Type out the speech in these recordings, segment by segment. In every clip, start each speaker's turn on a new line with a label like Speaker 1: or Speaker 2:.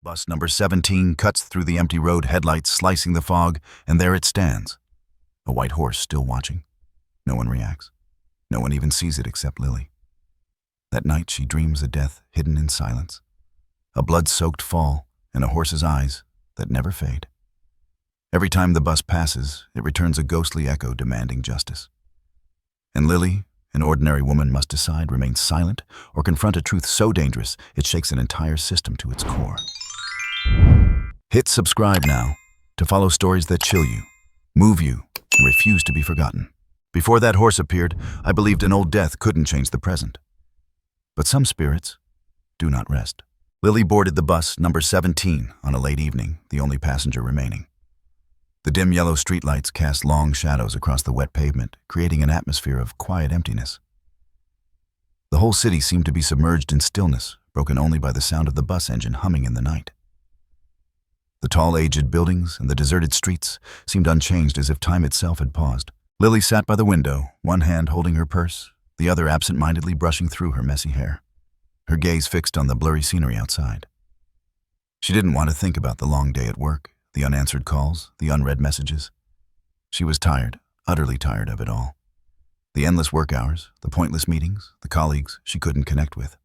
Speaker 1: Bus number 17 cuts through the empty road, headlights slicing the fog, and there it stands. A white horse still watching. No one reacts. No one even sees it except Lily. That night she dreams a death hidden in silence. A blood-soaked fall, and a horse's eyes that never fade. Every time the bus passes, it returns a ghostly echo demanding justice. And Lily, an ordinary woman, must decide: remain silent or confront a truth so dangerous it shakes an entire system to its core. Hit subscribe now to follow stories that chill you, move you, and refuse to be forgotten. Before that horse appeared, I believed an old death couldn't change the present. But some spirits do not rest. Lily boarded the bus number 17 on a late evening, the only passenger remaining. The dim yellow streetlights cast long shadows across the wet pavement, creating an atmosphere of quiet emptiness. The whole city seemed to be submerged in stillness, broken only by the sound of the bus engine humming in the night. The tall, aged buildings and the deserted streets seemed unchanged, as if time itself had paused. Lily sat by the window, one hand holding her purse, the other absent-mindedly brushing through her messy hair, her gaze fixed on the blurry scenery outside. She didn't want to think about the long day at work, the unanswered calls, the unread messages. She was tired, utterly tired of it all. The endless work hours, the pointless meetings, the colleagues she couldn't connect with.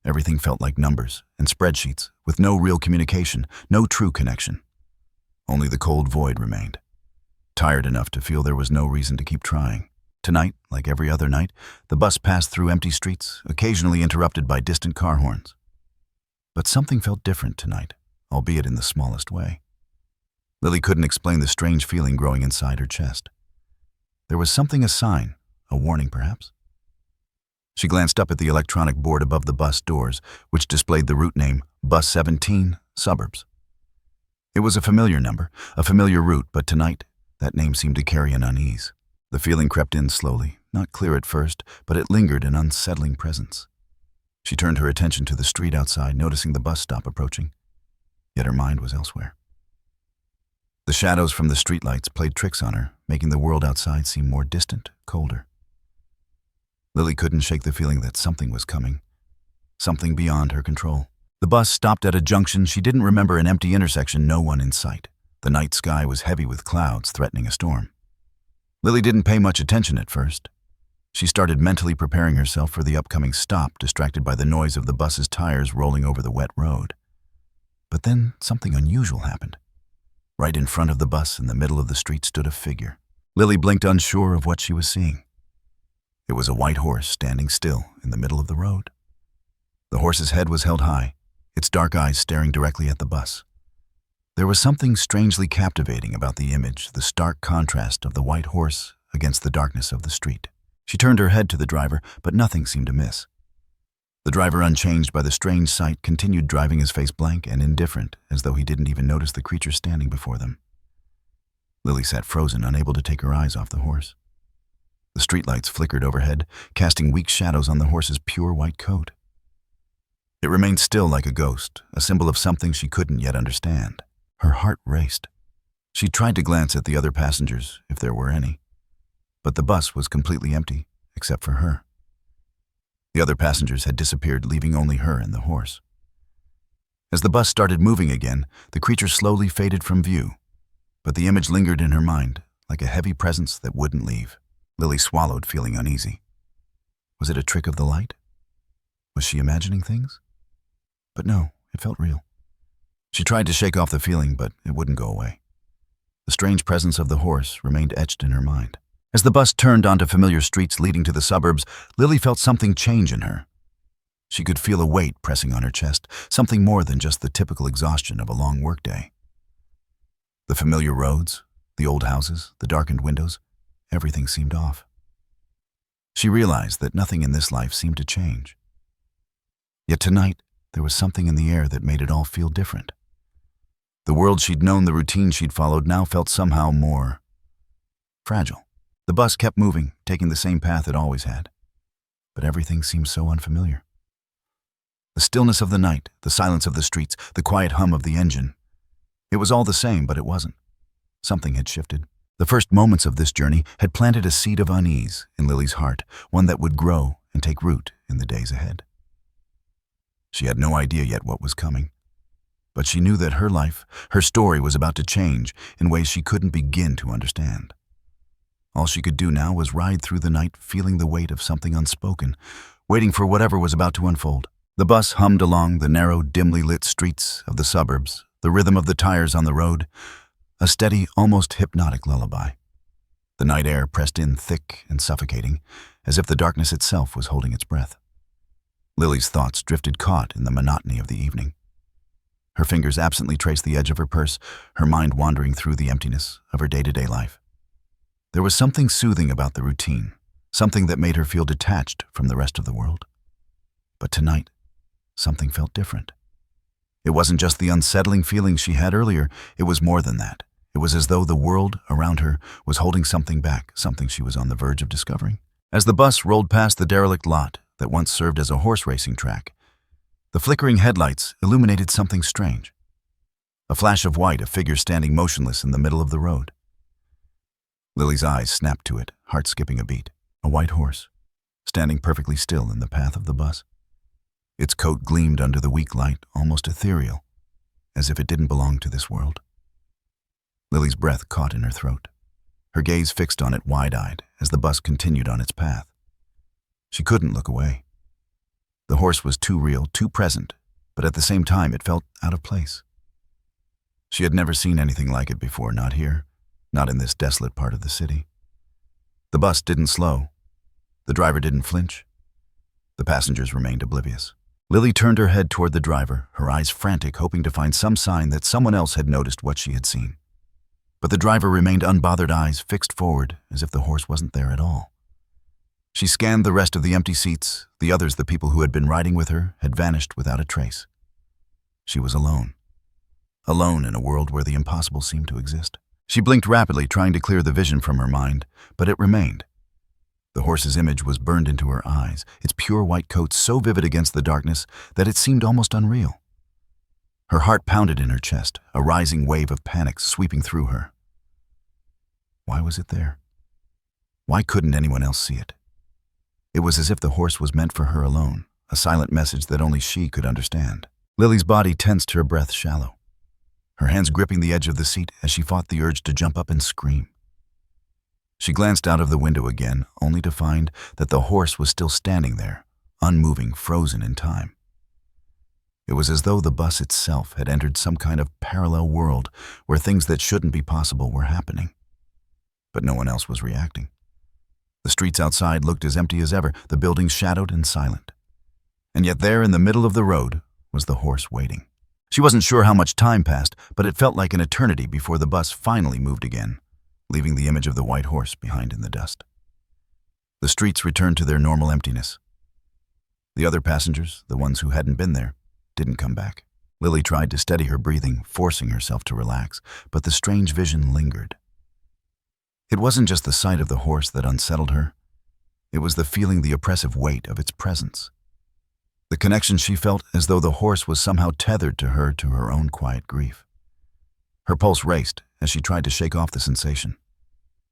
Speaker 1: Everything felt like numbers and spreadsheets, with no real communication, no true connection. Only the cold void remained. Tired enough to feel there was no reason to keep trying. Tonight, like every other night, the bus passed through empty streets, occasionally interrupted by distant car horns. But something felt different tonight, albeit in the smallest way. Lily couldn't explain the strange feeling growing inside her chest. There was something, a sign, a warning perhaps. She glanced up at the electronic board above the bus doors, which displayed the route name, Bus 17, Suburbs. It was a familiar number, a familiar route, but tonight, that name seemed to carry an unease. The feeling crept in slowly, not clear at first, but it lingered, an unsettling presence. She turned her attention to the street outside, noticing the bus stop approaching. Yet her mind was elsewhere. The shadows from the streetlights played tricks on her, making the world outside seem more distant, colder. Lily couldn't shake the feeling that something was coming, something beyond her control. The bus stopped at a junction. She didn't remember an empty intersection, no one in sight. The night sky was heavy with clouds threatening a storm. Lily didn't pay much attention at first. She started mentally preparing herself for the upcoming stop, distracted by the noise of the bus's tires rolling over the wet road. But then something unusual happened. Right in front of the bus, in the middle of the street, stood a figure. Lily blinked, unsure of what she was seeing. It was a white horse standing still in the middle of the road. The horse's head was held high, its dark eyes staring directly at the bus. There was something strangely captivating about the image, the stark contrast of the white horse against the darkness of the street. She turned her head to the driver, but nothing seemed amiss. The driver, unchanged by the strange sight, continued driving, his face blank and indifferent, as though he didn't even notice the creature standing before them. Lily sat frozen, unable to take her eyes off the horse. The streetlights flickered overhead, casting weak shadows on the horse's pure white coat. It remained still like a ghost, a symbol of something she couldn't yet understand. Her heart raced. She tried to glance at the other passengers, if there were any. But the bus was completely empty, except for her. The other passengers had disappeared, leaving only her and the horse. As the bus started moving again, the creature slowly faded from view, but the image lingered in her mind, like a heavy presence that wouldn't leave. Lily swallowed, feeling uneasy. Was it a trick of the light? Was she imagining things? But no, it felt real. She tried to shake off the feeling, but it wouldn't go away. The strange presence of the horse remained etched in her mind. As the bus turned onto familiar streets leading to the suburbs, Lily felt something change in her. She could feel a weight pressing on her chest, something more than just the typical exhaustion of a long workday. The familiar roads, the old houses, the darkened windows, everything seemed off. She realized that nothing in this life seemed to change. Yet tonight, there was something in the air that made it all feel different. The world she'd known, the routine she'd followed, now felt somehow more fragile. The bus kept moving, taking the same path it always had. But everything seemed so unfamiliar. The stillness of the night, the silence of the streets, the quiet hum of the engine. It was all the same, but it wasn't. Something had shifted. The first moments of this journey had planted a seed of unease in Lily's heart, one that would grow and take root in the days ahead. She had no idea yet what was coming. But she knew that her life, her story was about to change in ways she couldn't begin to understand. All she could do now was ride through the night feeling the weight of something unspoken, waiting for whatever was about to unfold. The bus hummed along the narrow, dimly lit streets of the suburbs, the rhythm of the tires on the road, a steady, almost hypnotic lullaby. The night air pressed in thick and suffocating, as if the darkness itself was holding its breath. Lily's thoughts drifted caught in the monotony of the evening. Her fingers absently traced the edge of her purse, her mind wandering through the emptiness of her day-to-day life. There was something soothing about the routine, something that made her feel detached from the rest of the world. But tonight, something felt different. It wasn't just the unsettling feeling she had earlier, it was more than that. It was as though the world around her was holding something back, something she was on the verge of discovering. As the bus rolled past the derelict lot that once served as a horse racing track, the flickering headlights illuminated something strange. A flash of white, a figure standing motionless in the middle of the road. Lily's eyes snapped to it, heart skipping a beat. A white horse, standing perfectly still in the path of the bus. Its coat gleamed under the weak light, almost ethereal, as if it didn't belong to this world. Lily's breath caught in her throat, her gaze fixed on it wide-eyed as the bus continued on its path. She couldn't look away. The horse was too real, too present, but at the same time it felt out of place. She had never seen anything like it before, not here, not in this desolate part of the city. The bus didn't slow. The driver didn't flinch. The passengers remained oblivious. Lily turned her head toward the driver, her eyes frantic, hoping to find some sign that someone else had noticed what she had seen. But the driver remained unbothered, eyes fixed forward, as if the horse wasn't there at all. She scanned the rest of the empty seats. The others, the people who had been riding with her, had vanished without a trace. She was alone. Alone in a world where the impossible seemed to exist. She blinked rapidly, trying to clear the vision from her mind, but it remained. The horse's image was burned into her eyes, its pure white coat so vivid against the darkness that it seemed almost unreal. Her heart pounded in her chest, a rising wave of panic sweeping through her. Why was it there? Why couldn't anyone else see it? It was as if the horse was meant for her alone, a silent message that only she could understand. Lily's body tensed, her breath shallow, her hands gripping the edge of the seat as she fought the urge to jump up and scream. She glanced out of the window again, only to find that the horse was still standing there, unmoving, frozen in time. It was as though the bus itself had entered some kind of parallel world where things that shouldn't be possible were happening. But no one else was reacting. The streets outside looked as empty as ever, the buildings shadowed and silent. And yet there in the middle of the road was the horse waiting. She wasn't sure how much time passed, but it felt like an eternity before the bus finally moved again, leaving the image of the white horse behind in the dust. The streets returned to their normal emptiness. The other passengers, the ones who hadn't been there, didn't come back. Lily tried to steady her breathing, forcing herself to relax, but the strange vision lingered. It wasn't just the sight of the horse that unsettled her. It was the feeling, the oppressive weight of its presence. The connection she felt, as though the horse was somehow tethered to her own quiet grief. Her pulse raced as she tried to shake off the sensation,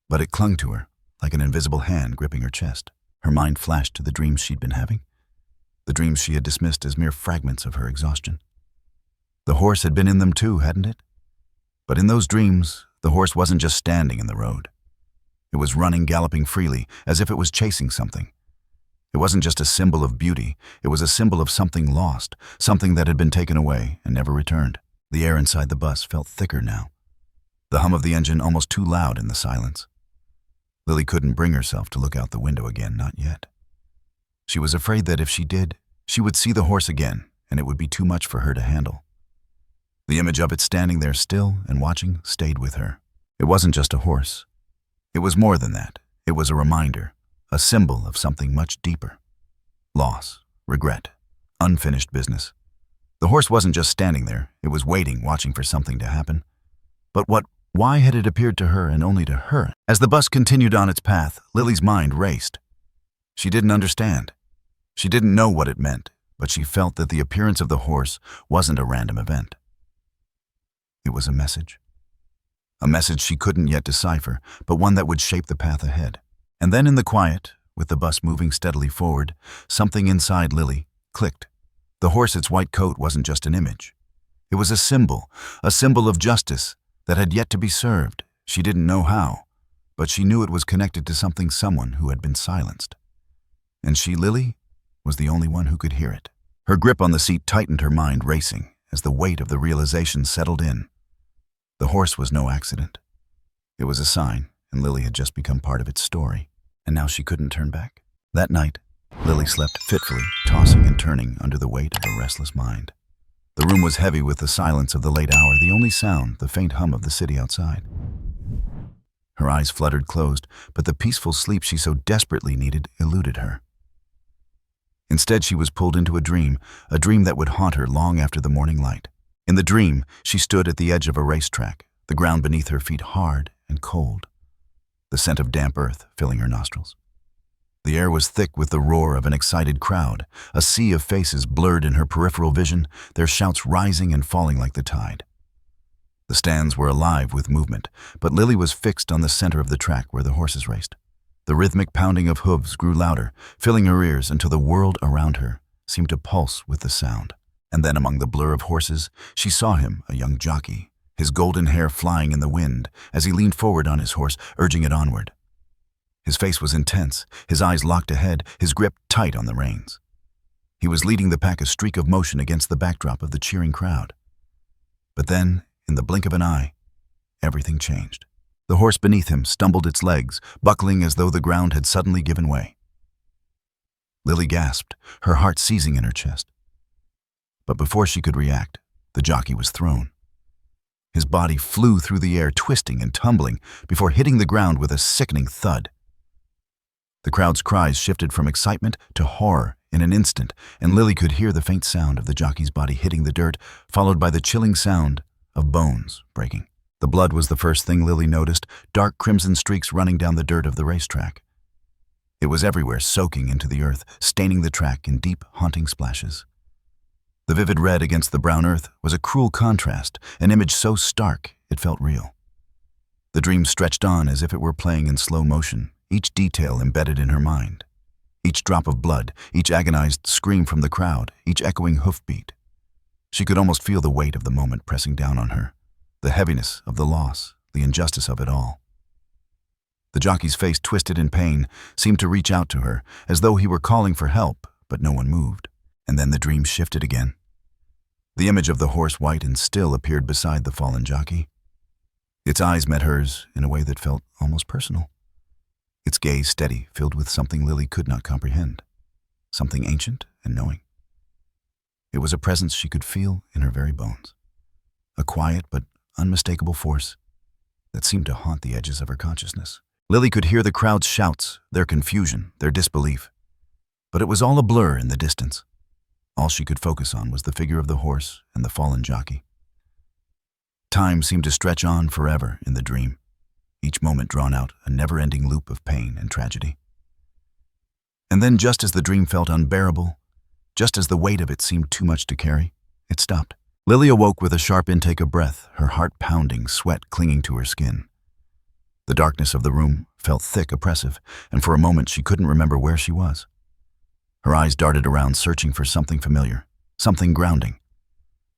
Speaker 1: but it clung to her like an invisible hand gripping her chest. Her mind flashed to the dreams she'd been having, the dreams she had dismissed as mere fragments of her exhaustion. The horse had been in them too, hadn't it? But in those dreams, the horse wasn't just standing in the road. It was running, galloping freely, as if it was chasing something. It wasn't just a symbol of beauty, it was a symbol of something lost, something that had been taken away and never returned. The air inside the bus felt thicker now, the hum of the engine almost too loud in the silence. Lily couldn't bring herself to look out the window again, not yet. She was afraid that if she did, she would see the horse again, and it would be too much for her to handle. The image of it standing there still and watching stayed with her. It wasn't just a horse. It was more than that. It was a reminder, a symbol of something much deeper. Loss, regret, unfinished business. The horse wasn't just standing there, it was waiting, watching for something to happen. But why had it appeared to her and only to her? As the bus continued on its path, Lily's mind raced. She didn't understand. She didn't know what it meant, but she felt that the appearance of the horse wasn't a random event. It was a message. A message she couldn't yet decipher, but one that would shape the path ahead. And then in the quiet, with the bus moving steadily forward, something inside Lily clicked. The horse, its white coat, wasn't just an image. It was a symbol of justice that had yet to be served. She didn't know how, but she knew it was connected to someone who had been silenced. And she, Lily, was the only one who could hear it. Her grip on the seat tightened, her mind racing as the weight of the realization settled in. The horse was no accident. It was a sign, and Lily had just become part of its story, and now she couldn't turn back. That night, Lily slept fitfully, tossing and turning under the weight of a restless mind. The room was heavy with the silence of the late hour, the only sound, the faint hum of the city outside. Her eyes fluttered closed, but the peaceful sleep she so desperately needed eluded her. Instead, she was pulled into a dream that would haunt her long after the morning light. In the dream, she stood at the edge of a racetrack, the ground beneath her feet hard and cold, the scent of damp earth filling her nostrils. The air was thick with the roar of an excited crowd, a sea of faces blurred in her peripheral vision, their shouts rising and falling like the tide. The stands were alive with movement, but Lily was fixed on the center of the track where the horses raced. The rhythmic pounding of hooves grew louder, filling her ears until the world around her seemed to pulse with the sound. And then among the blur of horses, she saw him, a young jockey, his golden hair flying in the wind as he leaned forward on his horse, urging it onward. His face was intense, his eyes locked ahead, his grip tight on the reins. He was leading the pack, a streak of motion against the backdrop of the cheering crowd. But then, in the blink of an eye, everything changed. The horse beneath him stumbled its legs, buckling as though the ground had suddenly given way. Lily gasped, her heart seizing in her chest. But before she could react, the jockey was thrown. His body flew through the air, twisting and tumbling, before hitting the ground with a sickening thud. The crowd's cries shifted from excitement to horror in an instant, and Lily could hear the faint sound of the jockey's body hitting the dirt, followed by the chilling sound of bones breaking. The blood was the first thing Lily noticed, dark crimson streaks running down the dirt of the racetrack. It was everywhere, soaking into the earth, staining the track in deep, haunting splashes. The vivid red against the brown earth was a cruel contrast, an image so stark it felt real. The dream stretched on as if it were playing in slow motion, each detail embedded in her mind. Each drop of blood, each agonized scream from the crowd, each echoing hoofbeat. She could almost feel the weight of the moment pressing down on her, the heaviness of the loss, the injustice of it all. The jockey's face, twisted in pain, seemed to reach out to her, as though he were calling for help, but no one moved. And then the dream shifted again. The image of the horse, white and still, appeared beside the fallen jockey. Its eyes met hers in a way that felt almost personal. Its gaze steady, filled with something Lily could not comprehend, something ancient and knowing. It was a presence she could feel in her very bones, a quiet but unmistakable force that seemed to haunt the edges of her consciousness. Lily could hear the crowd's shouts, their confusion, their disbelief, but it was all a blur in the distance. All she could focus on was the figure of the horse and the fallen jockey. Time seemed to stretch on forever in the dream, each moment drawn out, a never-ending loop of pain and tragedy. And then, just as the dream felt unbearable, just as the weight of it seemed too much to carry, it stopped. Lily awoke with a sharp intake of breath, her heart pounding, sweat clinging to her skin. The darkness of the room felt thick, oppressive, and for a moment she couldn't remember where she was. Her eyes darted around, searching for something familiar, something grounding.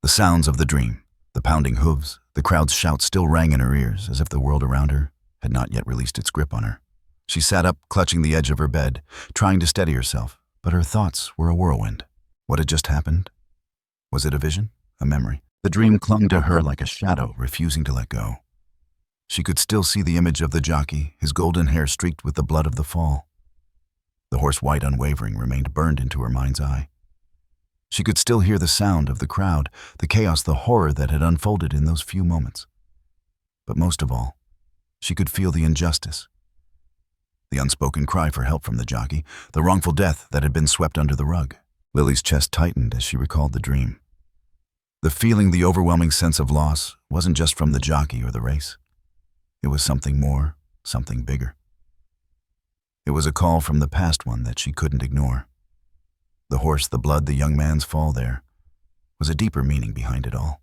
Speaker 1: The sounds of the dream, the pounding hooves, the crowd's shouts still rang in her ears, as if the world around her had not yet released its grip on her. She sat up, clutching the edge of her bed, trying to steady herself, but her thoughts were a whirlwind. What had just happened? Was it a vision? A memory? The dream clung to her like a shadow, refusing to let go. She could still see the image of the jockey, his golden hair streaked with the blood of the fall. The horse, white unwavering, remained burned into her mind's eye. She could still hear the sound of the crowd, the chaos, the horror that had unfolded in those few moments. But most of all, she could feel the injustice. The unspoken cry for help from the jockey, the wrongful death that had been swept under the rug. Lily's chest tightened as she recalled the dream. The feeling, the overwhelming sense of loss, wasn't just from the jockey or the race. It was something more, something bigger. It was a call from the past one that she couldn't ignore. The horse, the blood, the young man's fall there was a deeper meaning behind it all.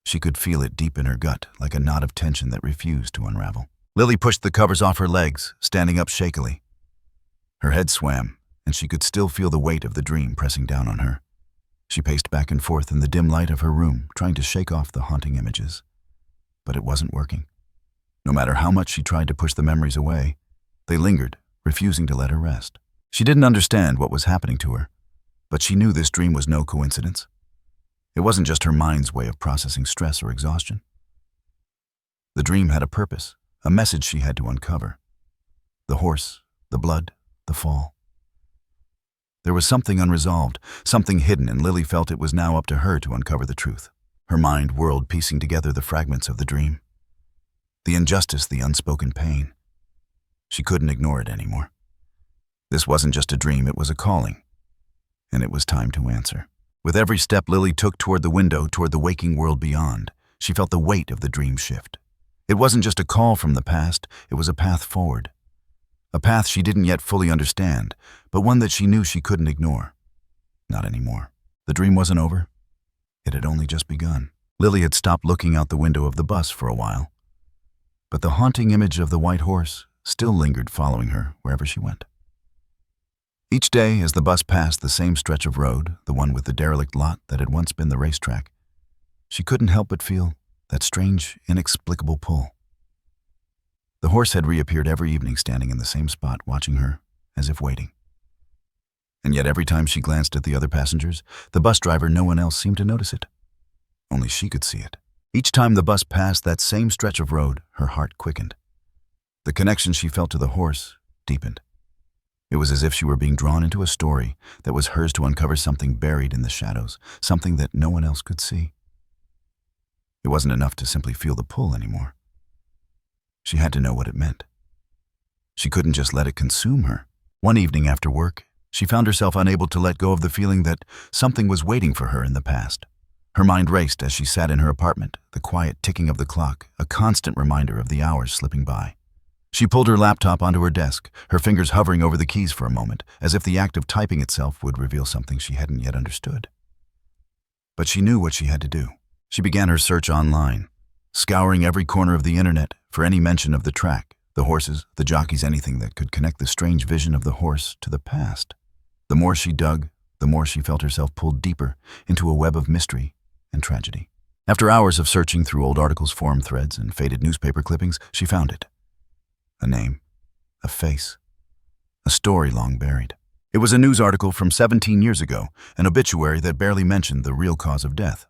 Speaker 1: She could feel it deep in her gut, like a knot of tension that refused to unravel. Lily pushed the covers off her legs, standing up shakily. Her head swam, and she could still feel the weight of the dream pressing down on her. She paced back and forth in the dim light of her room, trying to shake off the haunting images. But it wasn't working. No matter how much she tried to push the memories away, they lingered, refusing to let her rest. She didn't understand what was happening to her, but she knew this dream was no coincidence. It wasn't just her mind's way of processing stress or exhaustion. The dream had a purpose, a message she had to uncover. The horse, the blood, the fall. There was something unresolved, something hidden, and Lily felt it was now up to her to uncover the truth. Her mind whirled, piecing together the fragments of the dream. The injustice, the unspoken pain. She couldn't ignore it anymore. This wasn't just a dream, it was a calling. And it was time to answer. With every step Lily took toward the window, toward the waking world beyond, she felt the weight of the dream shift. It wasn't just a call from the past, it was a path forward. A path she didn't yet fully understand, but one that she knew she couldn't ignore. Not anymore. The dream wasn't over. It had only just begun. Lily had stopped looking out the window of the bus for a while, but the haunting image of the white horse still lingered, following her wherever she went. Each day, as the bus passed the same stretch of road, the one with the derelict lot that had once been the racetrack, she couldn't help but feel that strange, inexplicable pull. The horse had reappeared every evening, standing in the same spot, watching her, as if waiting. And yet every time she glanced at the other passengers, the bus driver, no one else seemed to notice it. Only she could see it. Each time the bus passed that same stretch of road, her heart quickened. The connection she felt to the horse deepened. It was as if she were being drawn into a story that was hers to uncover, something buried in the shadows, something that no one else could see. It wasn't enough to simply feel the pull anymore. She had to know what it meant. She couldn't just let it consume her. One evening after work, she found herself unable to let go of the feeling that something was waiting for her in the past. Her mind raced as she sat in her apartment, the quiet ticking of the clock, a constant reminder of the hours slipping by. She pulled her laptop onto her desk, her fingers hovering over the keys for a moment, as if the act of typing itself would reveal something she hadn't yet understood. But she knew what she had to do. She began her search online, scouring every corner of the internet for any mention of the track, the horses, the jockeys, anything that could connect the strange vision of the horse to the past. The more she dug, the more she felt herself pulled deeper into a web of mystery and tragedy. After hours of searching through old articles, forum threads, and faded newspaper clippings, she found it. A name, a face, a story long buried. It was a news article from 17 years ago, an obituary that barely mentioned the real cause of death.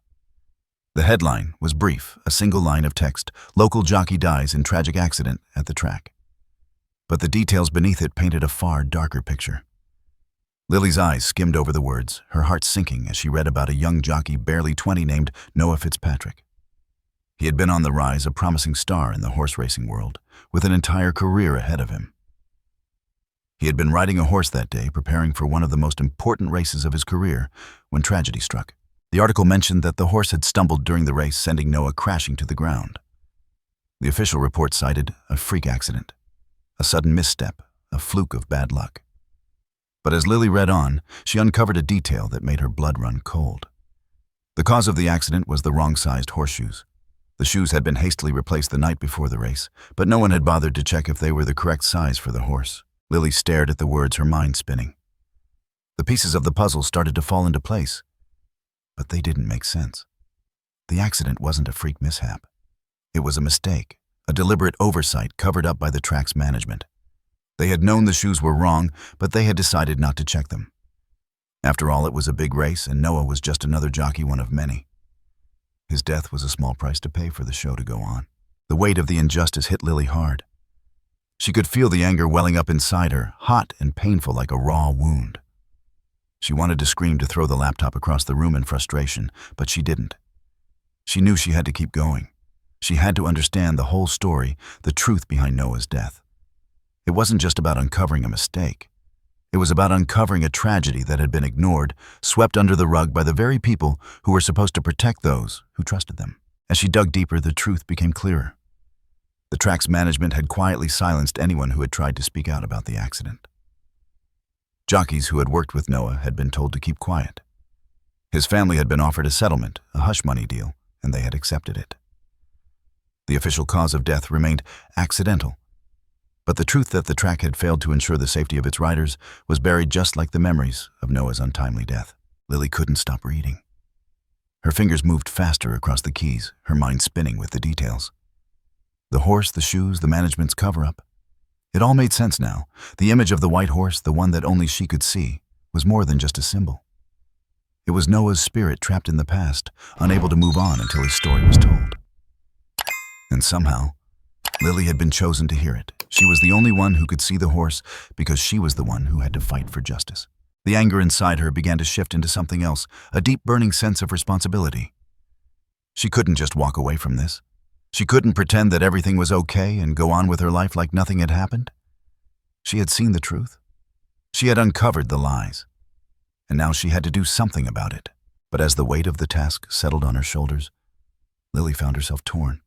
Speaker 1: The headline was brief, a single line of text: "Local jockey dies in tragic accident at the track." But the details beneath it painted a far darker picture. Lily's eyes skimmed over the words, her heart sinking as she read about a young jockey barely 20 named Noah Fitzpatrick. He had been on the rise, a promising star in the horse racing world, with an entire career ahead of him. He had been riding a horse that day, preparing for one of the most important races of his career, when tragedy struck. The article mentioned that the horse had stumbled during the race, sending Noah crashing to the ground. The official report cited a freak accident, a sudden misstep, a fluke of bad luck. But as Lily read on, she uncovered a detail that made her blood run cold. The cause of the accident was the wrong-sized horseshoes. The shoes had been hastily replaced the night before the race, but no one had bothered to check if they were the correct size for the horse. Lily stared at the words, her mind spinning. The pieces of the puzzle started to fall into place, but they didn't make sense. The accident wasn't a freak mishap. It was a mistake, a deliberate oversight covered up by the track's management. They had known the shoes were wrong, but they had decided not to check them. After all, it was a big race, and Noah was just another jockey, one of many. His death was a small price to pay for the show to go on. The weight of the injustice hit Lily hard. She could feel the anger welling up inside her, hot and painful like a raw wound. She wanted to scream, to throw the laptop across the room in frustration, but she didn't. She knew she had to keep going. She had to understand the whole story, the truth behind Noah's death. It wasn't just about uncovering a mistake. It was about uncovering a tragedy that had been ignored, swept under the rug by the very people who were supposed to protect those who trusted them. As she dug deeper, the truth became clearer. The track's management had quietly silenced anyone who had tried to speak out about the accident. Jockeys who had worked with Noah had been told to keep quiet. His family had been offered a settlement, a hush-money deal, and they had accepted it. The official cause of death remained accidental, but the truth that the track had failed to ensure the safety of its riders was buried, just like the memories of Noah's untimely death. Lily couldn't stop reading. Her fingers moved faster across the keys, her mind spinning with the details. The horse, the shoes, the management's cover-up. It all made sense now. The image of the white horse, the one that only she could see, was more than just a symbol. It was Noah's spirit trapped in the past, unable to move on until his story was told. And somehow, Lily had been chosen to hear it. She was the only one who could see the horse because she was the one who had to fight for justice. The anger inside her began to shift into something else, a deep burning sense of responsibility. She couldn't just walk away from this. She couldn't pretend that everything was okay and go on with her life like nothing had happened. She had seen the truth. She had uncovered the lies. And now she had to do something about it. But as the weight of the task settled on her shoulders, Lily found herself torn.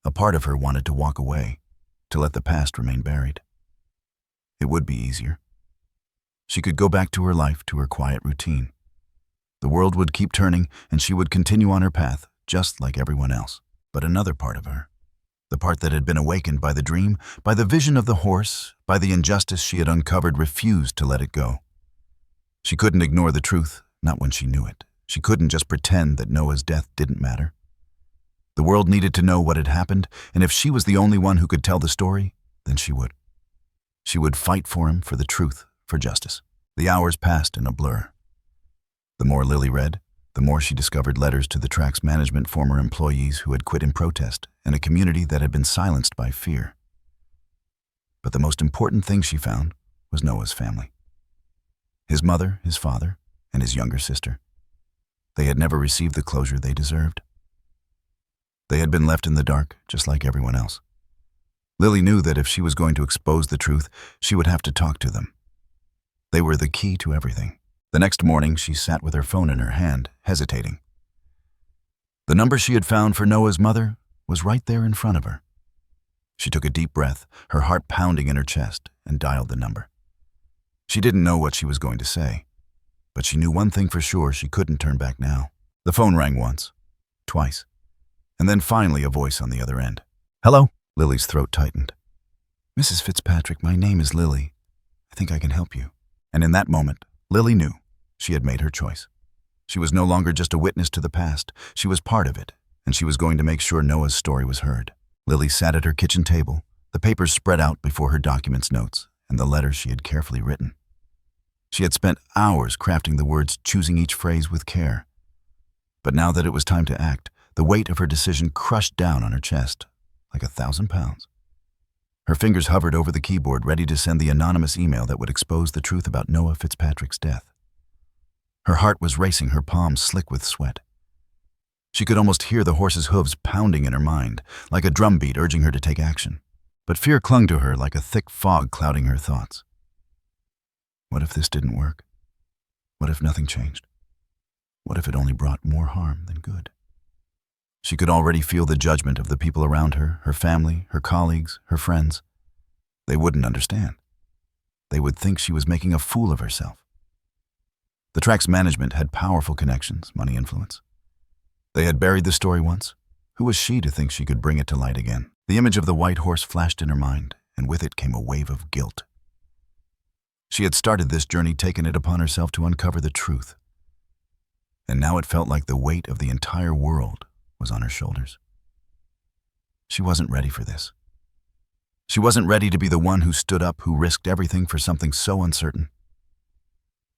Speaker 1: A part of her wanted to walk away, to let the past remain buried. It would be easier. She could go back to her life, to her quiet routine. The world would keep turning, and she would continue on her path, just like everyone else. But another part of her, the part that had been awakened by the dream, by the vision of the horse, by the injustice she had uncovered, refused to let it go. She couldn't ignore the truth, not when she knew it. She couldn't just pretend that Noah's death didn't matter. The world needed to know what had happened, and if she was the only one who could tell the story, then she would. She would fight for him, for the truth, for justice. The hours passed in a blur. The more Lily read, the more she discovered letters to the track's management, former employees who had quit in protest, and a community that had been silenced by fear. But the most important thing she found was Noah's family. His mother, his father, and his younger sister. They had never received the closure they deserved. They had been left in the dark, just like everyone else. Lily knew that if she was going to expose the truth, she would have to talk to them. They were the key to everything. The next morning, she sat with her phone in her hand, hesitating. The number she had found for Noah's mother was right there in front of her. She took a deep breath, her heart pounding in her chest, and dialed the number. She didn't know what she was going to say, but she knew one thing for sure: she couldn't turn back now. The phone rang once, twice, and then finally a voice on the other end. "Hello?" Lily's throat tightened. "Mrs. Fitzpatrick, my name is Lily. I think I can help you." And in that moment, Lily knew she had made her choice. She was no longer just a witness to the past. She was part of it, and she was going to make sure Noah's story was heard. Lily sat at her kitchen table, the papers spread out before her documents, notes, and the letters she had carefully written. She had spent hours crafting the words, choosing each phrase with care. But now that it was time to act, the weight of her decision crushed down on her chest like 1,000 pounds. Her fingers hovered over the keyboard, ready to send the anonymous email that would expose the truth about Noah Fitzpatrick's death. Her heart was racing, her palms slick with sweat. She could almost hear the horse's hooves pounding in her mind, like a drumbeat urging her to take action. But fear clung to her like a thick fog clouding her thoughts. What if this didn't work? What if nothing changed? What if it only brought more harm than good? She could already feel the judgment of the people around her, her family, her colleagues, her friends. They wouldn't understand. They would think she was making a fool of herself. The track's management had powerful connections, money, influence. They had buried the story once. Who was she to think she could bring it to light again? The image of the white horse flashed in her mind, and with it came a wave of guilt. She had started this journey, taken it upon herself to uncover the truth. And now it felt like the weight of the entire world was on her shoulders. She wasn't ready for this. She wasn't ready to be the one who stood up, who risked everything for something so uncertain.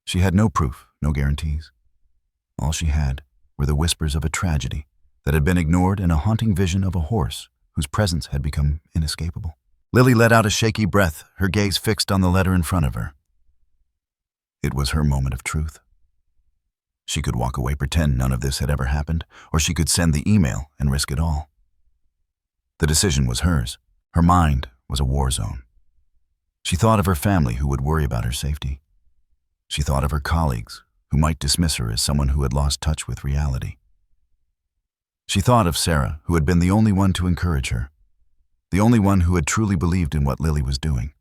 Speaker 1: She had no proof, no guarantees. All she had were the whispers of a tragedy that had been ignored and a haunting vision of a horse whose presence had become inescapable. Lily let out a shaky breath, her gaze fixed on the letter in front of her. It was her moment of truth. She could walk away, pretend none of this had ever happened, or she could send the email and risk it all. The decision was hers. Her mind was a war zone. She thought of her family who would worry about her safety. She thought of her colleagues who might dismiss her as someone who had lost touch with reality. She thought of Sarah, who had been the only one to encourage her, the only one who had truly believed in what Lily was doing.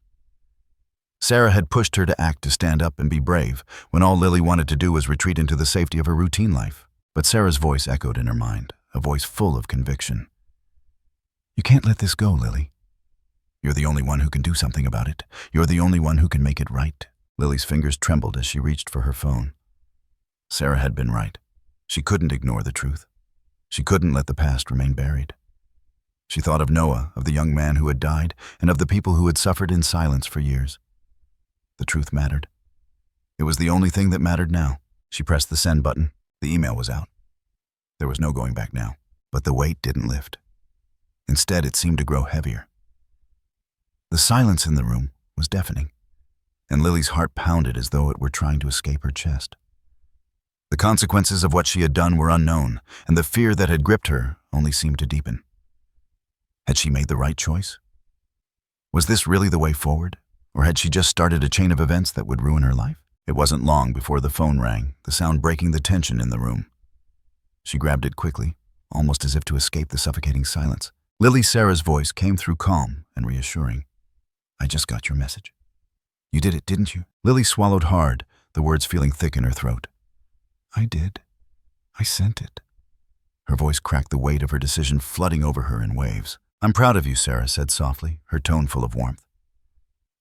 Speaker 1: Sarah had pushed her to act, to stand up and be brave, when all Lily wanted to do was retreat into the safety of her routine life. But Sarah's voice echoed in her mind, a voice full of conviction. "You can't let this go, Lily. You're the only one who can do something about it. You're the only one who can make it right." Lily's fingers trembled as she reached for her phone. Sarah had been right. She couldn't ignore the truth. She couldn't let the past remain buried. She thought of Noah, of the young man who had died, and of the people who had suffered in silence for years. The truth mattered. It was the only thing that mattered now. She pressed the send button. The email was out. There was no going back now. But the weight didn't lift. Instead, it seemed to grow heavier. The silence in the room was deafening, and Lily's heart pounded as though it were trying to escape her chest. The consequences of what she had done were unknown, and the fear that had gripped her only seemed to deepen. Had she made the right choice? Was this really the way forward, or had she just started a chain of events that would ruin her life? It wasn't long before the phone rang, the sound breaking the tension in the room. She grabbed it quickly, almost as if to escape the suffocating silence. Sarah's voice came through calm and reassuring. "I just got your message." "You did it, didn't you?" Lily swallowed hard, the words feeling thick in her throat. "I did. I sent it." Her voice cracked, the weight of her decision flooding over her in waves. "I'm proud of you," Sarah said softly, her tone full of warmth.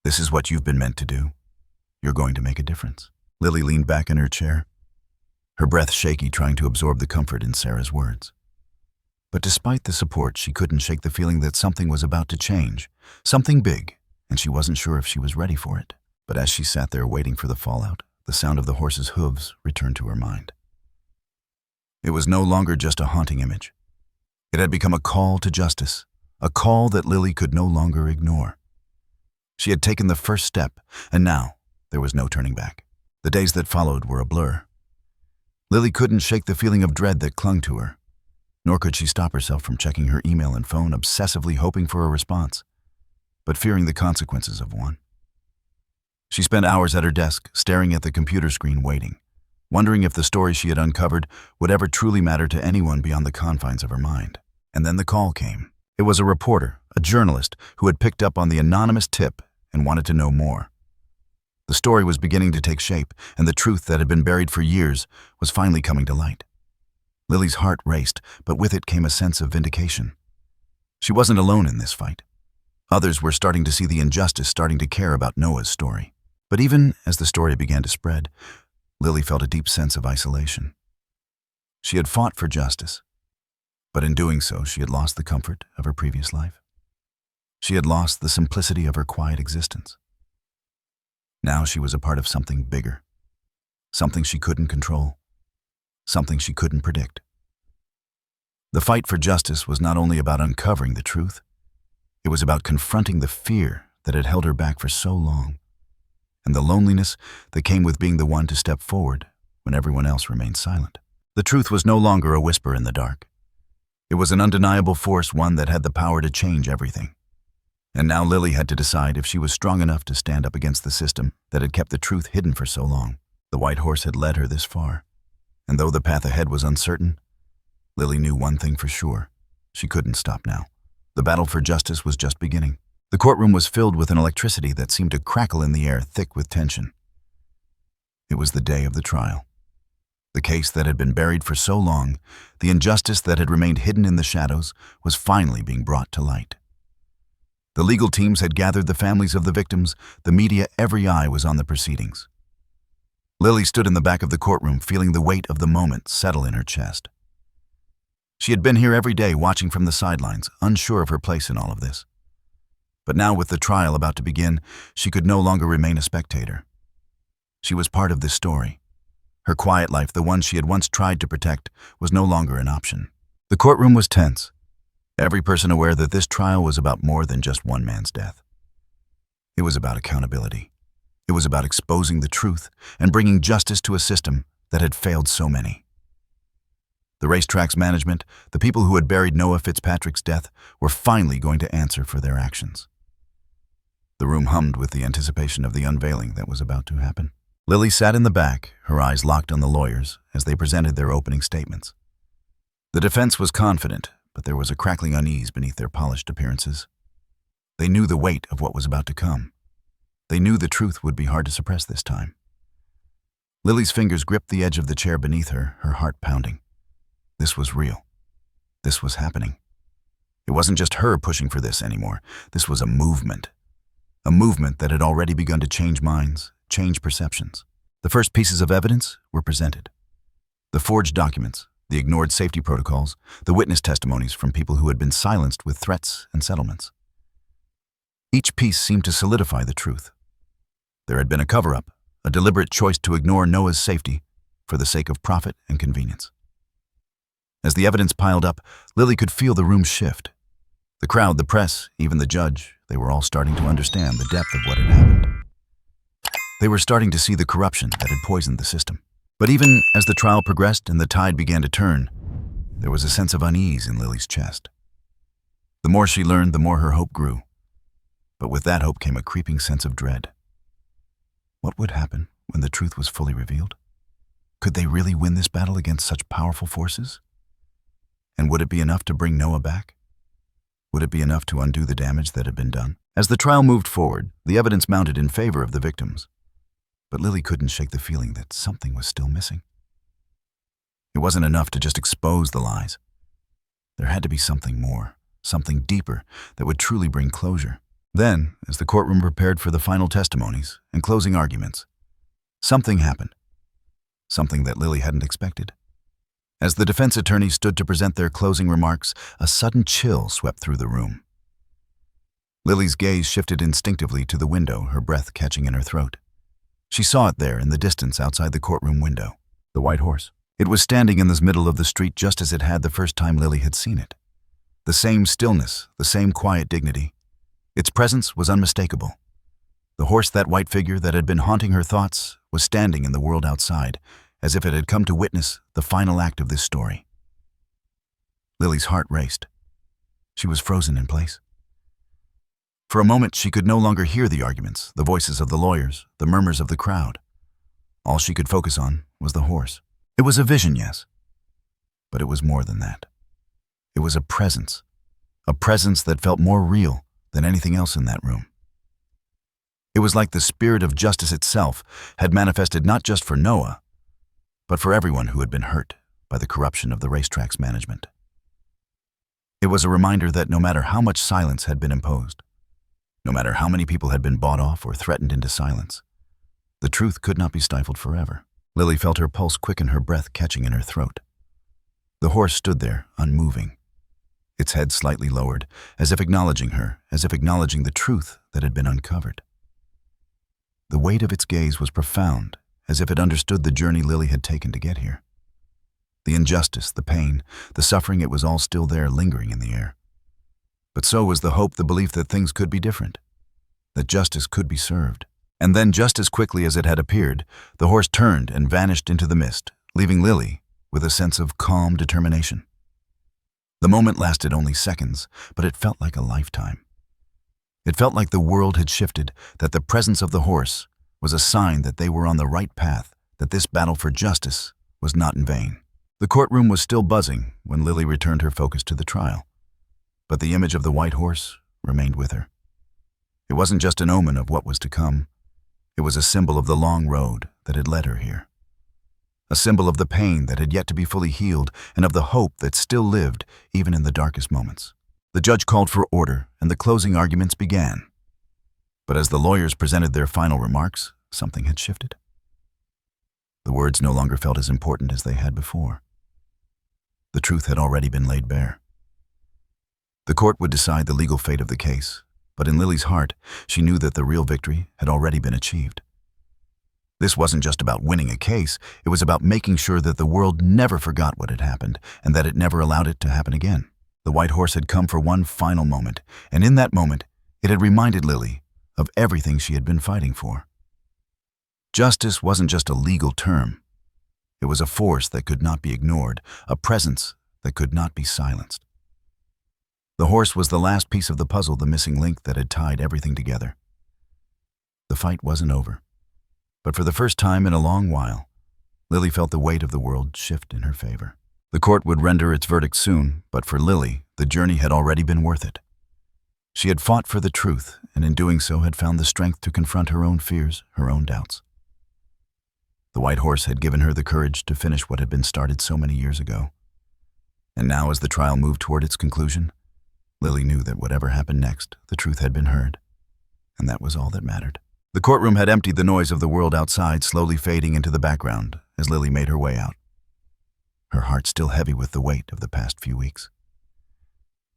Speaker 1: "This is what you've been meant to do. You're going to make a difference." Lily leaned back in her chair, her breath shaky, trying to absorb the comfort in Sarah's words. But despite the support, she couldn't shake the feeling that something was about to change, something big, and she wasn't sure if she was ready for it. But as she sat there waiting for the fallout, the sound of the horse's hooves returned to her mind. It was no longer just a haunting image. It had become a call to justice, a call that Lily could no longer ignore. She had taken the first step, and now there was no turning back. The days that followed were a blur. Lily couldn't shake the feeling of dread that clung to her, nor could she stop herself from checking her email and phone, obsessively hoping for a response, but fearing the consequences of one. She spent hours at her desk, staring at the computer screen, waiting, wondering if the story she had uncovered would ever truly matter to anyone beyond the confines of her mind. And then the call came. It was a reporter, a journalist, who had picked up on the anonymous tip and wanted to know more. The story was beginning to take shape, and the truth that had been buried for years was finally coming to light. Lily's heart raced, but with it came a sense of vindication. She wasn't alone in this fight. Others were starting to see the injustice, starting to care about Noah's story. But even as the story began to spread, Lily felt a deep sense of isolation. She had fought for justice, but in doing so, she had lost the comfort of her previous life. She had lost the simplicity of her quiet existence. Now she was a part of something bigger, something she couldn't control, something she couldn't predict. The fight for justice was not only about uncovering the truth, it was about confronting the fear that had held her back for so long, and the loneliness that came with being the one to step forward when everyone else remained silent. The truth was no longer a whisper in the dark. It was an undeniable force, one that had the power to change everything. And now Lily had to decide if she was strong enough to stand up against the system that had kept the truth hidden for so long. The white horse had led her this far, and though the path ahead was uncertain, Lily knew one thing for sure: she couldn't stop now. The battle for justice was just beginning. The courtroom was filled with an electricity that seemed to crackle in the air, thick with tension. It was the day of the trial. The case that had been buried for so long, the injustice that had remained hidden in the shadows, was finally being brought to light. The legal teams had gathered the families of the victims, the media, every eye was on the proceedings. Lily stood in the back of the courtroom, feeling the weight of the moment settle in her chest. She had been here every day, watching from the sidelines, unsure of her place in all of this. But now, with the trial about to begin, she could no longer remain a spectator. She was part of this story. Her quiet life, the one she had once tried to protect, was no longer an option. The courtroom was tense, every person aware that this trial was about more than just one man's death. It was about accountability. It was about exposing the truth and bringing justice to a system that had failed so many. The racetrack's management, the people who had buried Noah Fitzpatrick's death, were finally going to answer for their actions. The room hummed with the anticipation of the unveiling that was about to happen. Lily sat in the back, her eyes locked on the lawyers as they presented their opening statements. The defense was confident, but there was a crackling unease beneath their polished appearances. They knew the weight of what was about to come. They knew the truth would be hard to suppress this time. Lily's fingers gripped the edge of the chair beneath her, her heart pounding. This was real. This was happening. It wasn't just her pushing for this anymore. This was a movement that had already begun to change minds, change perceptions. The first pieces of evidence were presented. The forged documents, the ignored safety protocols, the witness testimonies from people who had been silenced with threats and settlements. Each piece seemed to solidify the truth. There had been a cover-up, a deliberate choice to ignore Noah's safety for the sake of profit and convenience. As the evidence piled up, Lily could feel the room shift. The crowd, the press, even the judge, they were all starting to understand the depth of what had happened. They were starting to see the corruption that had poisoned the system. But even as the trial progressed and the tide began to turn, there was a sense of unease in Lily's chest. The more she learned, the more her hope grew. But with that hope came a creeping sense of dread. What would happen when the truth was fully revealed? Could they really win this battle against such powerful forces? And would it be enough to bring Noah back? Would it be enough to undo the damage that had been done? As the trial moved forward, the evidence mounted in favor of the victims. But Lily couldn't shake the feeling that something was still missing. It wasn't enough to just expose the lies. There had to be something more, something deeper that would truly bring closure. Then, as the courtroom prepared for the final testimonies and closing arguments, something happened. Something that Lily hadn't expected. As the defense attorneys stood to present their closing remarks, a sudden chill swept through the room. Lily's gaze shifted instinctively to the window, her breath catching in her throat. She saw it there in the distance outside the courtroom window, the white horse. It was standing in the middle of the street just as it had the first time Lily had seen it. The same stillness, the same quiet dignity. Its presence was unmistakable. The horse, that white figure that had been haunting her thoughts, was standing in the world outside, as if it had come to witness the final act of this story. Lily's heart raced. She was frozen in place. For a moment, she could no longer hear the arguments, the voices of the lawyers, the murmurs of the crowd. All she could focus on was the horse. It was a vision, yes, but it was more than that. It was a presence that felt more real than anything else in that room. It was like the spirit of justice itself had manifested not just for Noah, but for everyone who had been hurt by the corruption of the racetrack's management. It was a reminder that no matter how much silence had been imposed, no matter how many people had been bought off or threatened into silence, the truth could not be stifled forever. Lily felt her pulse quicken, her breath catching in her throat. The horse stood there, unmoving, its head slightly lowered, as if acknowledging her, as if acknowledging the truth that had been uncovered. The weight of its gaze was profound, as if it understood the journey Lily had taken to get here. The injustice, the pain, the suffering, it was all still there, lingering in the air. But so was the hope, the belief that things could be different, that justice could be served. And then, just as quickly as it had appeared, the horse turned and vanished into the mist, leaving Lily with a sense of calm determination. The moment lasted only seconds, but it felt like a lifetime. It felt like the world had shifted, that the presence of the horse was a sign that they were on the right path, that this battle for justice was not in vain. The courtroom was still buzzing when Lily returned her focus to the trial, but the image of the white horse remained with her. It wasn't just an omen of what was to come. It was a symbol of the long road that had led her here. A symbol of the pain that had yet to be fully healed and of the hope that still lived even in the darkest moments. The judge called for order and the closing arguments began. But as the lawyers presented their final remarks, something had shifted. The words no longer felt as important as they had before. The truth had already been laid bare. The court would decide the legal fate of the case, but in Lily's heart, she knew that the real victory had already been achieved. This wasn't just about winning a case, it was about making sure that the world never forgot what had happened and that it never allowed it to happen again. The white horse had come for one final moment, and in that moment, it had reminded Lily of everything she had been fighting for. Justice wasn't just a legal term. It was a force that could not be ignored, a presence that could not be silenced. The horse was the last piece of the puzzle, the missing link that had tied everything together. The fight wasn't over, but for the first time in a long while, Lily felt the weight of the world shift in her favor. The court would render its verdict soon, but for Lily, the journey had already been worth it. She had fought for the truth, and in doing so had found the strength to confront her own fears, her own doubts. The white horse had given her the courage to finish what had been started so many years ago. And now, as the trial moved toward its conclusion, Lily knew that whatever happened next, the truth had been heard, and that was all that mattered. The courtroom had emptied, the noise of the world outside slowly fading into the background as Lily made her way out. her heart still heavy with the weight of the past few weeks.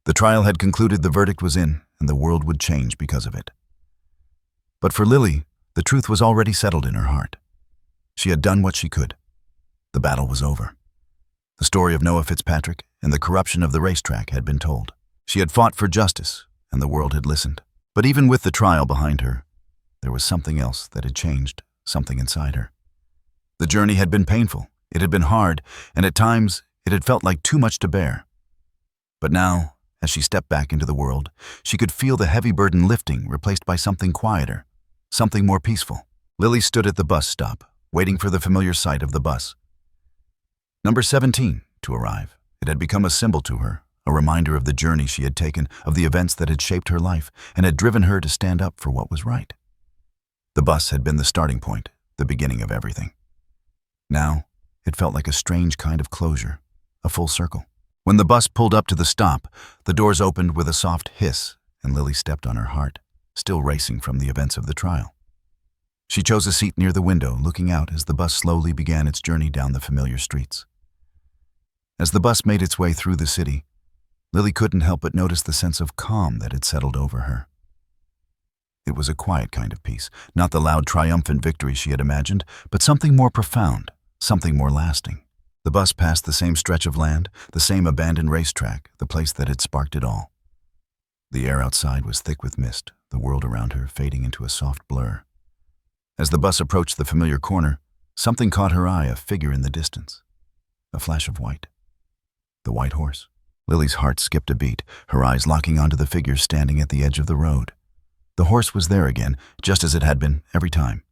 Speaker 1: The trial had concluded, the verdict was in, and the world would change because of it. But for Lily, the truth was already settled in her heart. She had done what she could. The battle was over. The story of Noah Fitzpatrick and the corruption of the racetrack had been told. She had fought for justice, and the world had listened. But even with the trial behind her, there was something else that had changed, something inside her. The journey had been painful, it had been hard, and at times it had felt like too much to bear. But now, as she stepped back into the world, she could feel the heavy burden lifting, replaced by something quieter, something more peaceful. Lily stood at the bus stop, waiting for the familiar sight of the bus. Number 17 to arrive. It had become a symbol to her, a reminder of the journey she had taken, of the events that had shaped her life and had driven her to stand up for what was right. The bus had been the starting point, the beginning of everything. Now, it felt like a strange kind of closure, a full circle. When the bus pulled up to the stop, the doors opened with a soft hiss, and Lily stepped on her heart, still racing from the events of the trial. She chose a seat near the window, looking out as the bus slowly began its journey down the familiar streets. As the bus made its way through the city, Lily couldn't help but notice the sense of calm that had settled over her. It was a quiet kind of peace, not the loud, triumphant victory she had imagined, but something more profound, something more lasting. The bus passed the same stretch of land, the same abandoned racetrack, the place that had sparked it all. The air outside was thick with mist, the world around her fading into a soft blur. As the bus approached the familiar corner, something caught her eye, a figure in the distance. A flash of white. The white horse. Lily's heart skipped a beat, her eyes locking onto the figure standing at the edge of the road. The horse was there again, just as it had been every time.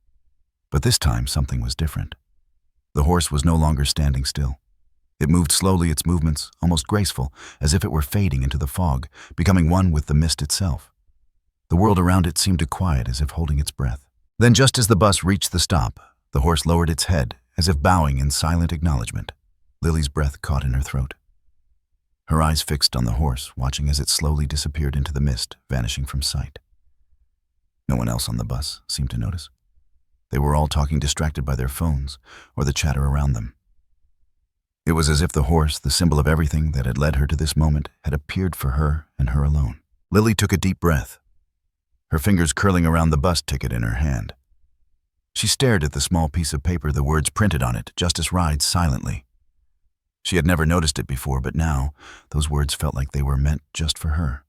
Speaker 1: But this time something was different. The horse was no longer standing still. It moved slowly, its movements almost graceful, as if it were fading into the fog, becoming one with the mist itself. The world around it seemed to quiet, as if holding its breath. Then, just as the bus reached the stop, the horse lowered its head, as if bowing in silent acknowledgement. Lily's breath caught in her throat. Her eyes fixed on the horse, watching as it slowly disappeared into the mist, vanishing from sight. No one else on the bus seemed to notice. They were all talking, distracted by their phones or the chatter around them. It was as if the horse, the symbol of everything that had led her to this moment, had appeared for her and her alone. Lily took a deep breath, her fingers curling around the bus ticket in her hand. She stared at the small piece of paper, the words printed on it, "Justice rides silently." She had never noticed it before, but now those words felt like they were meant just for her.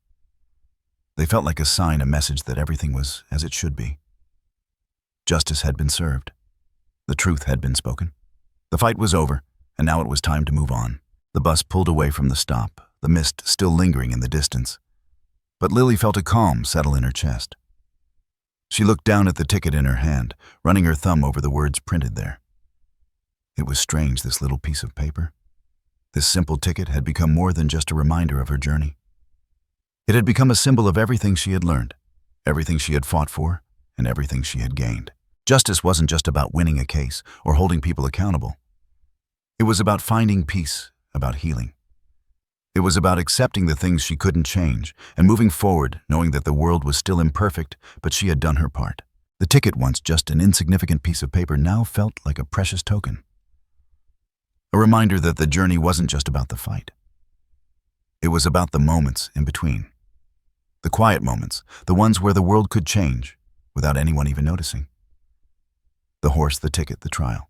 Speaker 1: They felt like a sign, a message that everything was as it should be. Justice had been served. The truth had been spoken. The fight was over, and now it was time to move on. The bus pulled away from the stop, the mist still lingering in the distance. But Lily felt a calm settle in her chest. She looked down at the ticket in her hand, running her thumb over the words printed there. It was strange, this little piece of paper. This simple ticket had become more than just a reminder of her journey. It had become a symbol of everything she had learned, everything she had fought for, and everything she had gained. Justice wasn't just about winning a case or holding people accountable. It was about finding peace, about healing. It was about accepting the things she couldn't change and moving forward, knowing that the world was still imperfect, but she had done her part. The ticket, once just an insignificant piece of paper, now felt like a precious token. A reminder that the journey wasn't just about the fight. It was about the moments in between. The quiet moments, the ones where the world could change without anyone even noticing. The horse, the ticket, the trial.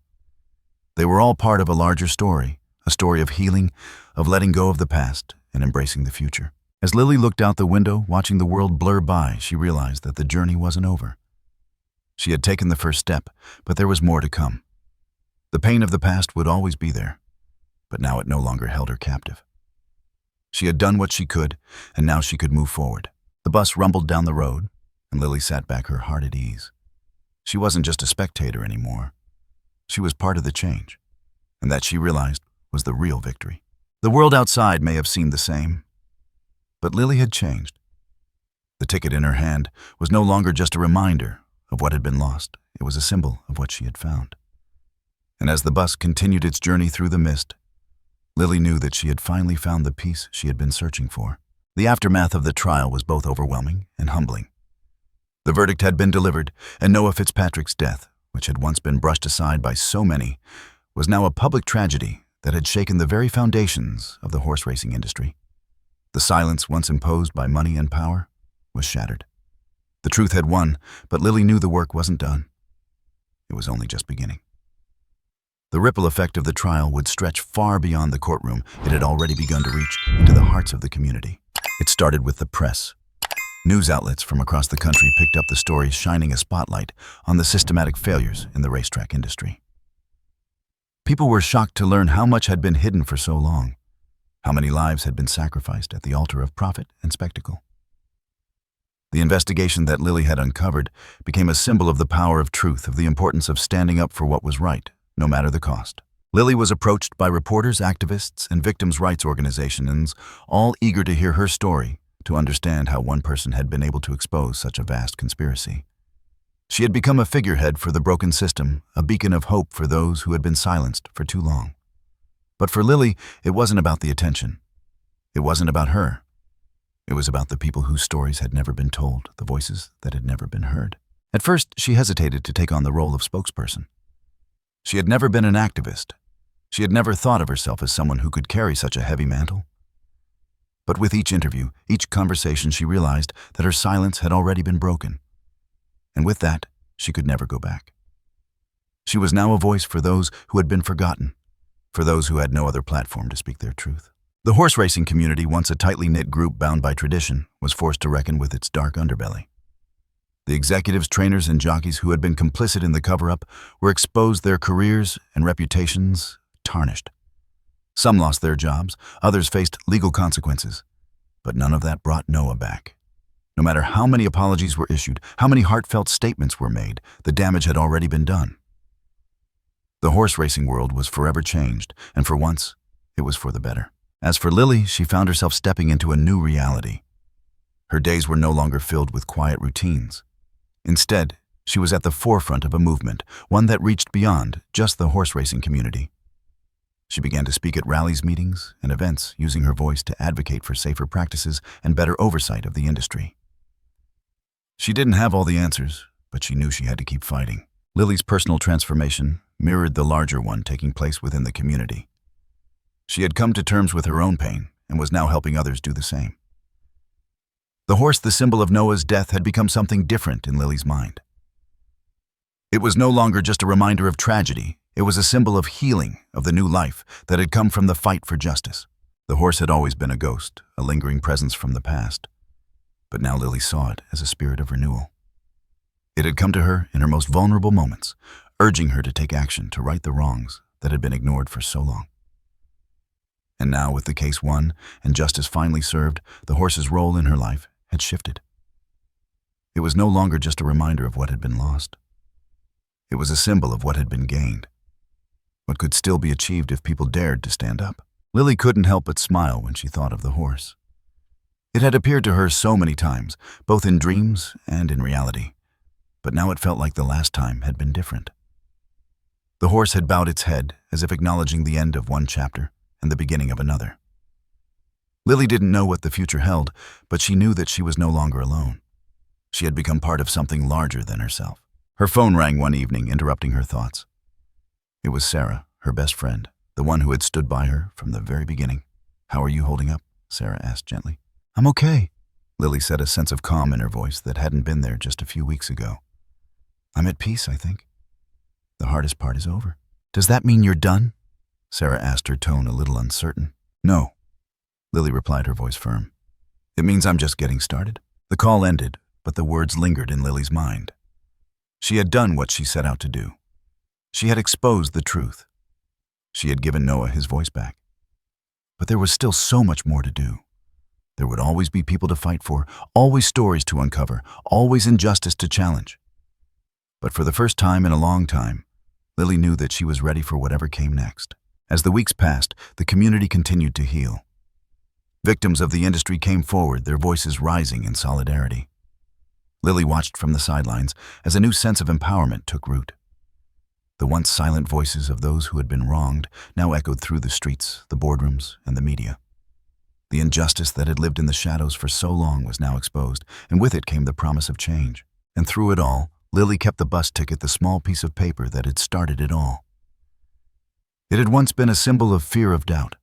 Speaker 1: They were all part of a larger story, a story of healing, of letting go of the past and embracing the future. As Lily looked out the window, watching the world blur by, she realized that the journey wasn't over. She had taken the first step, but there was more to come. The pain of the past would always be there, but now it no longer held her captive. She had done what she could, and now she could move forward. The bus rumbled down the road, and Lily sat back, her heart at ease. She wasn't just a spectator anymore. She was part of the change, and that, she realized, was the real victory. The world outside may have seemed the same, but Lily had changed. The ticket in her hand was no longer just a reminder of what had been lost. It was a symbol of what she had found. And as the bus continued its journey through the mist, Lily knew that she had finally found the peace she had been searching for. The aftermath of the trial was both overwhelming and humbling. The verdict had been delivered, and Noah Fitzpatrick's death, which had once been brushed aside by so many, was now a public tragedy that had shaken the very foundations of the horse racing industry. The silence once imposed by money and power was shattered. The truth had won, but Lily knew the work wasn't done. It was only just beginning. The ripple effect of the trial would stretch far beyond the courtroom. It had already begun to reach into the hearts of the community. It started with the press. News outlets from across the country picked up the stories, shining a spotlight on the systematic failures in the racetrack industry. People were shocked to learn how much had been hidden for so long, how many lives had been sacrificed at the altar of profit and spectacle. The investigation that Lily had uncovered became a symbol of the power of truth, of the importance of standing up for what was right, no matter the cost. Lily was approached by reporters, activists, and victims' rights organizations, all eager to hear her story, to understand how one person had been able to expose such a vast conspiracy. She had become a figurehead for the broken system, a beacon of hope for those who had been silenced for too long. But for Lily, it wasn't about the attention. It wasn't about her. It was about the people whose stories had never been told, the voices that had never been heard. At first, she hesitated to take on the role of spokesperson. She had never been an activist. She had never thought of herself as someone who could carry such a heavy mantle. But with each interview, each conversation, she realized that her silence had already been broken. And with that, she could never go back. She was now a voice for those who had been forgotten, for those who had no other platform to speak their truth. The horse racing community, once a tightly knit group bound by tradition, was forced to reckon with its dark underbelly. The executives, trainers, and jockeys who had been complicit in the cover-up were exposed, their careers and reputations tarnished. Some lost their jobs, others faced legal consequences, but none of that brought Noah back. No matter how many apologies were issued, how many heartfelt statements were made, the damage had already been done. The horse racing world was forever changed, and for once, it was for the better. As for Lily, she found herself stepping into a new reality. Her days were no longer filled with quiet routines. Instead, she was at the forefront of a movement, one that reached beyond just the horse racing community. She began to speak at rallies, meetings, and events, using her voice to advocate for safer practices and better oversight of the industry. She didn't have all the answers, but she knew she had to keep fighting. Lily's personal transformation mirrored the larger one taking place within the community. She had come to terms with her own pain and was now helping others do the same. The horse, the symbol of Noah's death, had become something different in Lily's mind. It was no longer just a reminder of tragedy. It was a symbol of healing, of the new life that had come from the fight for justice. The horse had always been a ghost, a lingering presence from the past. But now Lily saw it as a spirit of renewal. It had come to her in her most vulnerable moments, urging her to take action to right the wrongs that had been ignored for so long. And now, with the case won and justice finally served, the horse's role in her life had shifted. It was no longer just a reminder of what had been lost. It was a symbol of what had been gained, what could still be achieved if people dared to stand up. Lily couldn't help but smile when she thought of the horse. It had appeared to her so many times, both in dreams and in reality, but now it felt like the last time had been different. The horse had bowed its head, as if acknowledging the end of one chapter and the beginning of another. Lily didn't know what the future held, but she knew that she was no longer alone. She had become part of something larger than herself. Her phone rang one evening, interrupting her thoughts. It was Sarah, her best friend, the one who had stood by her from the very beginning. "How are you holding up?" Sarah asked gently. "I'm okay," Lily said, a sense of calm in her voice that hadn't been there just a few weeks ago. "I'm at peace, I think. The hardest part is over." "Does that mean you're done?" Sarah asked, her tone a little uncertain. "No," Lily replied, her voice firm. "It means I'm just getting started." The call ended, but the words lingered in Lily's mind. She had done what she set out to do. She had exposed the truth. She had given Noah his voice back. But there was still so much more to do. There would always be people to fight for, always stories to uncover, always injustice to challenge. But for the first time in a long time, Lily knew that she was ready for whatever came next. As the weeks passed, the community continued to heal. Victims of the industry came forward, their voices rising in solidarity. Lily watched from the sidelines as a new sense of empowerment took root. The once silent voices of those who had been wronged now echoed through the streets, the boardrooms, and the media. The injustice that had lived in the shadows for so long was now exposed, and with it came the promise of change. And through it all, Lily kept the bus ticket, the small piece of paper that had started it all. It had once been a symbol of fear of doubt,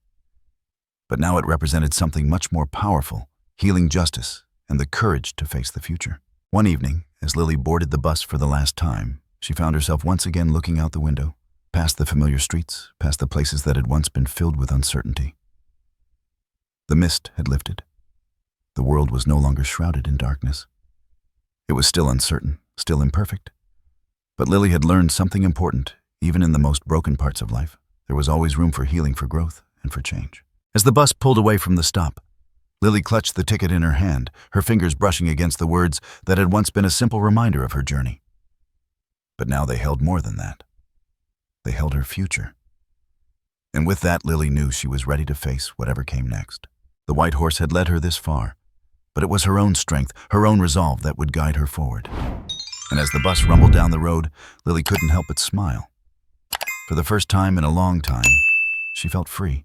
Speaker 1: but now it represented something much more powerful, healing justice and the courage to face the future. One evening, as Lily boarded the bus for the last time, she found herself once again looking out the window, past the familiar streets, past the places that had once been filled with uncertainty. The mist had lifted. The world was no longer shrouded in darkness. It was still uncertain, still imperfect. But Lily had learned something important. Even in the most broken parts of life, there was always room for healing, for growth, and for change. As the bus pulled away from the stop, Lily clutched the ticket in her hand, her fingers brushing against the words that had once been a simple reminder of her journey. But now they held more than that. They held her future. And with that, Lily knew she was ready to face whatever came next. The white horse had led her this far, but it was her own strength, her own resolve that would guide her forward. And as the bus rumbled down the road, Lily couldn't help but smile. For the first time in a long time, she felt free.